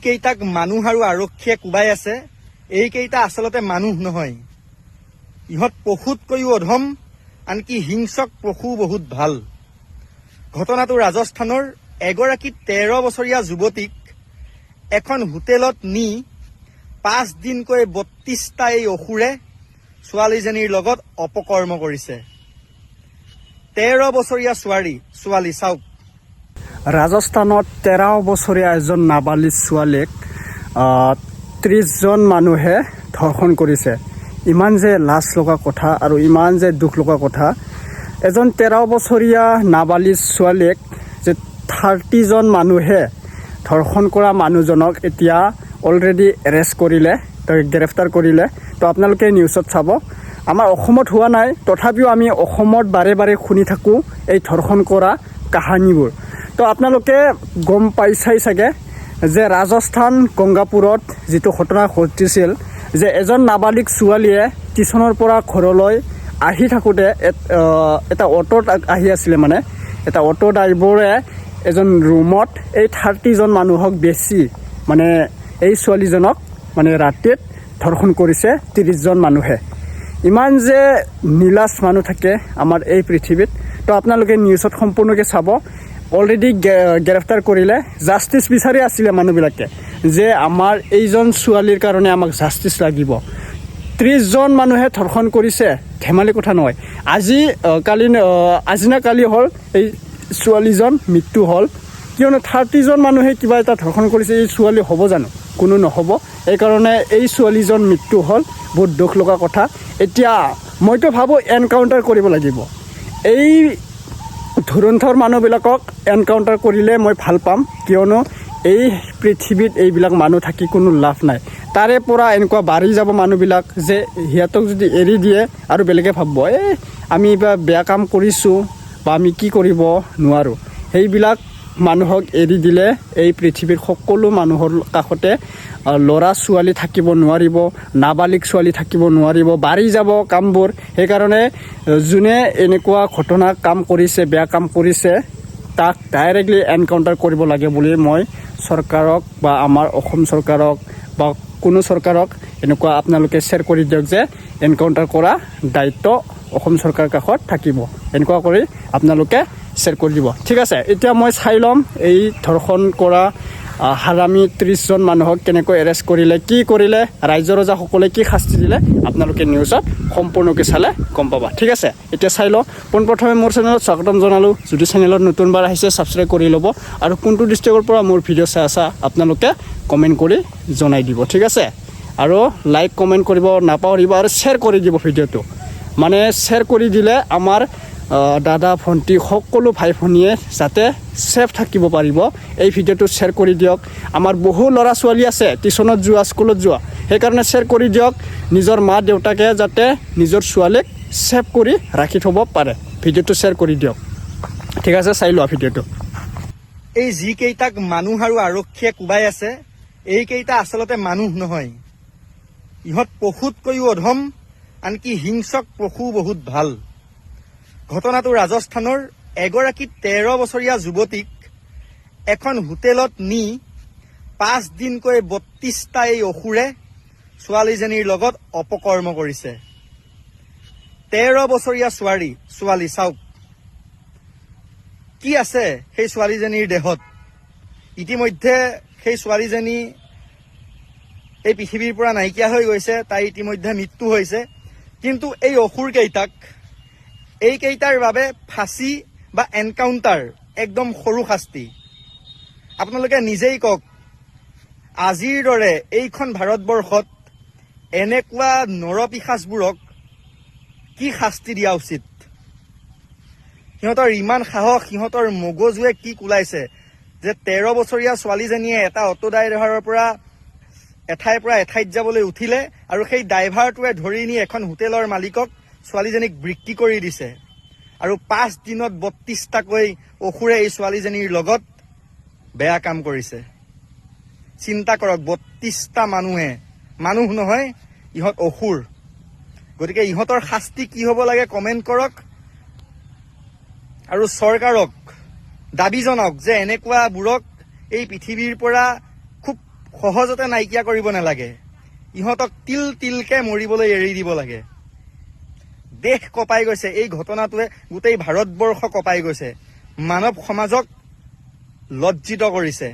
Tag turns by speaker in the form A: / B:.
A: কেইটাক মানুহ আৰু আৰক্ষীয়ে কোবাই আছে এইকেইটা আচলতে মানুহ নহয়। ইহঁত পশুতকৈও অধম, আনকি হিংসক পশু বহুত ভাল। ঘটনাটো ৰাজস্থানৰ এগৰাকী 13 বছৰীয়া যুৱতীক এখন হোটেলত নি 5 দিনকৈ 32টা এই অসুৰে ছোৱালীজনীৰ লগত অপকৰ্ম কৰিছে। 13 বছৰীয়া ছোৱালী চাওক।
B: ৰাজস্থানত 13 বছৰীয়া এজন নাবালিক ছোৱালীক 30জন মানুহে ধৰ্ষণ কৰিছে। ইমান যে লাজ লগা কথা আৰু ইমান যে দুখ লগা কথা। এজন 13 বছৰীয়া নাবালিক ছোৱালীক যে 30জন মানুহে ধৰ্ষণ কৰা মানুহজনক এতিয়া অলৰেডি এৰেষ্ট কৰিলে, গ্ৰেপ্তাৰ কৰিলে। তো আপোনালোকে নিউজত চাব। আমাৰ অসমত হোৱা নাই, তথাপিও আমি অসমত বাৰে বাৰে শুনি থাকোঁ এই ধৰ্ষণ কৰা কাহানীবোৰ। তো আপোনালোকে গম পাইছাই চাগে যে ৰাজস্থান গংগাপুৰত যিটো ঘটনা ঘটিছিল, যে এজন নাবালিক ছোৱালীয়ে টিউশ্যনৰ পৰা ঘৰলৈ আহি থাকোঁতে এটা অ'টোত আহি আছিলে, মানে এটা অ'টো ড্ৰাইভাৰে এজন ৰুমত এই 30জন মানুহক বেছি মানে এই ছোৱালীজনক মানে ৰাতিত ধৰ্ষণ কৰিছে 30জন মানুহে। ইমান যে নীলাজ মানুহ থাকে আমাৰ এই পৃথিৱীত। তো আপোনালোকে নিউজত সম্পূৰ্ণকৈ চাব। অলৰেডি গ্ৰেপ্তাৰ কৰিলে, জাষ্টিচ বিচাৰি আছিলে মানুহবিলাকে যে আমাৰ এইজন ছোৱালীৰ কাৰণে আমাক জাষ্টিচ লাগিব। 30জন মানুহে ধৰ্ষণ কৰিছে, ধেমালি কথা নহয়। আজি না কালি হ'ল এই ছোৱালীজন মৃত্যু হ'ল, কিয়নো 30জন মানুহে কিবা এটা ধৰ্ষণ কৰিছে। এই ছোৱালী হ'ব জানো? কোনো নহ'ব। এইকাৰণে এই ছোৱালীজন মৃত্যু হ'ল, বহুত দুখ লগা কথা। এতিয়া মইতো ভাবোঁ এনকাউণ্টাৰ কৰিব লাগিব। এই ধুৰন্ধৰ মানুহবিলাকক এনকাউণ্টাৰ কৰিলে মই ভাল পাম, কিয়নো এই পৃথিৱীত এইবিলাক মানুহ থাকি কোনো লাভ নাই। তাৰে পৰা এনেকুৱা বাঢ়ি যাব মানুহবিলাক যে সিহঁতক যদি এৰি দিয়ে আৰু বেলেগে ভাবিব আমি বেয়া কাম কৰিছোঁ বা আমি কি কৰিব নোৱাৰোঁ। সেইবিলাক মানুহক এৰি দিলে এই পৃথিৱীৰ সকলো মানুহৰ কাষতে ল'ৰা ছোৱালী থাকিব নোৱাৰিব, নাবালিক ছোৱালী থাকিব নোৱাৰিব, বাঢ়ি যাব কামবোৰ। সেইকাৰণে যোনে এনেকুৱা ঘটনা কাম কৰিছে, বেয়া কাম কৰিছে, তাক ডাইৰেক্টলি এনকাউণ্টাৰ কৰিব লাগে বুলি মই চৰকাৰক বা আমাৰ অসম চৰকাৰক বা কোনো চৰকাৰক এনেকুৱা আপোনালোকে শ্বেয়াৰ কৰি দিয়ক যে এনকাউণ্টাৰ কৰা দায়িত্ব অসম চৰকাৰৰ কাষত থাকিব। এনেকুৱা কৰি আপোনালোকে শ্বেয়াৰ কৰি দিব। ঠিক আছে, এতিয়া মই চাই ল'ম এই ধৰ্ষণ কৰা হাৰামী 30জন মানুহক কেনেকৈ এৰেষ্ট কৰিলে, কি কৰিলে, ৰাইজৰ ৰজাসকলে কি শাস্তি দিলে, আপোনালোকে নিউজত সম্পূৰ্ণকৈ চালে গম পাবা। ঠিক আছে, এতিয়া চাই লওঁ। পোনপ্ৰথমে মোৰ চেনেলত স্বাগতম জনালোঁ। যদি চেনেলত নতুনবাৰ আহিছে ছাবস্ক্ৰাইব কৰি ল'ব, আৰু কোনটো ডিষ্ট্ৰিক্টৰ পৰা মোৰ ভিডিঅ' চাই আছা আপোনালোকে কমেণ্ট কৰি জনাই দিব। ঠিক আছে, আৰু লাইক কমেণ্ট কৰিব নাপাহৰিব, আৰু শ্বেয়াৰ কৰি দিব ভিডিঅ'টো। মানে শ্বেয়াৰ কৰি দিলে আমাৰ দাদা ভণ্টি সকলো ভাই ভনীয়ে যাতে ছেফ থাকিব পাৰিব। এই ভিডিঅ'টো শ্বেয়াৰ কৰি দিয়ক। আমাৰ বহু ল'ৰা ছোৱালী আছে টিউশ্যনত যোৱা, স্কুলত যোৱা, সেইকাৰণে শ্বেয়াৰ কৰি দিয়ক। নিজৰ মা দেউতাকে যাতে নিজৰ ছোৱালীক ছেফ কৰি ৰাখি থ'ব পাৰে। ভিডিঅ'টো শ্বেয়াৰ কৰি দিয়ক। ঠিক আছে, চাই লোৱা ভিডিঅ'টো।
A: এই যিকেইটাক মানুহ আৰু আৰক্ষীয়ে কোবাই আছে এইকেইটা আচলতে মানুহ নহয়। ইহঁত পশুতকৈও অধম, আনকি হিংসক পশু বহুত ভাল। ঘটনাটো ৰাজস্থানৰ এগৰাকী 13 বছৰীয়া যুৱতীক এখন হোটেলত নি 5 দিনকৈ 32টা এই অসুৰে ছোৱালীজনীৰ লগত অপকৰ্ম কৰিছে। 13 বছৰীয়া ছোৱালী চাওক। কি আছে সেই ছোৱালীজনীৰ দেহত? ইতিমধ্যে সেই ছোৱালীজনী এই পৃথিৱীৰ পৰা নাইকিয়া হৈ গৈছে, তাই ইতিমধ্যে মৃত্যু হৈছে। কিন্তু এই অসুৰকেইটাক, এইকেইটাৰ বাবে ফাঁচী বা এনকাউণ্টাৰ একদম সৰু শাস্তি। আপোনালোকে নিজেই কওক, আজিৰ দৰে এইখন ভাৰতবৰ্ষত এনেকুৱা নৰপিশাচবোৰক কি শাস্তি দিয়া উচিত? সিহঁতৰ ইমান সাহস, সিহঁতৰ মগজুৱে কি কোলাইছে যে 13 বছৰীয়া ছোৱালীজনীয়ে এটা অটো ড্ৰাইভাৰৰ পৰা এঠাইৰ পৰা এঠাইত যাবলৈ উঠিলে, আৰু সেই ড্ৰাইভাৰটোৱে ধৰি নি এখন হোটেলৰ মালিকক ছোৱালীজনীক বিক্ৰী কৰি দিছে, আৰু 5 দিনত 32টাকৈ অসুৰে এই ছোৱালীজনীৰ লগত বেয়া কাম কৰিছে। চিন্তা কৰক, 32টা মানুহ নহয়, ইহঁত অসুৰ। গতিকে ইহঁতৰ শাস্তি কি হ'ব লাগে কমেণ্ট কৰক, আৰু চৰকাৰক দাবী জনাওক যে এনেকুৱাবোৰক এই পৃথিৱীৰ পৰা খুব সহজতে নাইকিয়া কৰিব নালাগে, ইহঁতক তিল তিলকে মৰিবলৈ এৰি দিব লাগে। দেশ কঁপাই গৈছে, এই ঘটনাটোৱে গোটেই ভাৰতবৰ্ষ কঁপাই গৈছে, মানৱ সমাজক লজ্জিত কৰিছে।